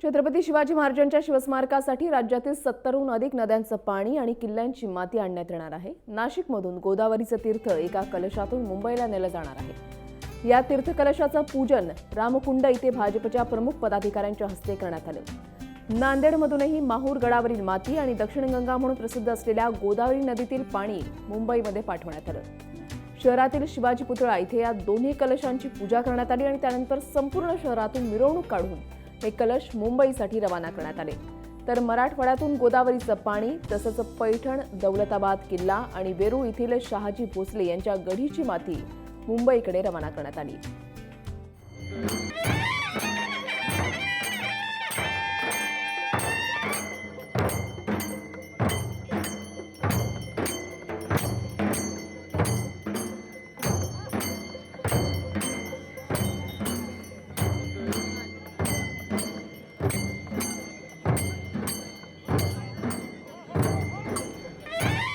छत्रपती शिवाजी महाराजांच्या शिवस्मारकासाठी राज्यातील 70हून अधिक नद्यांचं पाणी आणि किल्ल्यांची माती आणण्यात येणार आहे। नाशिकमधून गोदावरीचं तीर्थ एका कलशातून मुंबईला नेलं जाणार आहे। या तीर्थकलशाचं पूजन रामकुंड इथे भाजपच्या प्रमुख पदाधिकाऱ्यांच्या हस्ते करण्यात आलं। नांदेडमधूनही माहूर गडावरील माती आणि दक्षिण गंगा म्हणून प्रसिद्ध असलेल्या गोदावरी नदीतील पाणी मुंबईमध्ये पाठवण्यात आलं। शहरातील शिवाजी पुतळा इथे या दोन्ही कलशांची पूजा करण्यात आली आणि त्यानंतर संपूर्ण शहरातून मिरवणूक काढून हे कलश मुंबईसाठी रवाना करण्यात आले। तर मराठवाड्यातून गोदावरीचं पाणी तसंच पैठण, दौलताबाद किल्ला आणि वेरूळ येथील शहाजी भोसले यांच्या गढीची माती मुंबईकडे रवाना करण्यात आली।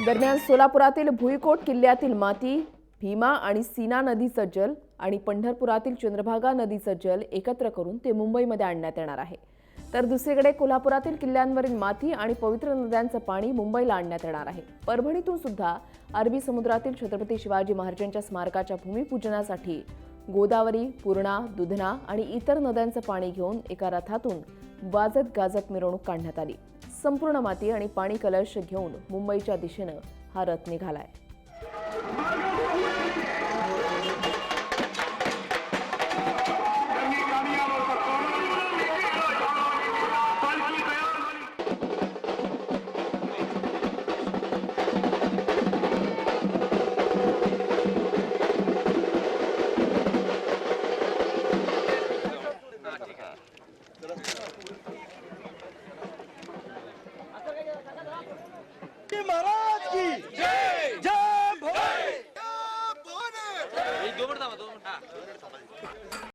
दरम्यान सोलापुरातील भुईकोट किल्ल्यातील माती, भीमा आणि सीना नदीचं जल आणि पंढरपुरातील चंद्रभागा नदीचं जल एकत्र करून ते मुंबईमध्ये आणण्यात येणार आहे। तर दुसरीकडे कोल्हापुरातील किल्ल्यांवरील माती आणि पवित्र नद्यांचं पाणी मुंबईला आणण्यात येणार आहे। परभणीतून सुद्धा अरबी समुद्रातील छत्रपती शिवाजी महाराजांच्या स्मारकाच्या भूमिपूजनासाठी गोदावरी, पूर्णा, दुधना आणि इतर नद्यांचं पाणी घेऊन एका रथातून वाजत गाजत मिरवणूक काढण्यात आली। संपूर्ण माती आणि पाणी कलश घेऊन मुंबईच्या दिशेनं हा रथ निघालाय। महाराज की जय जय भोले।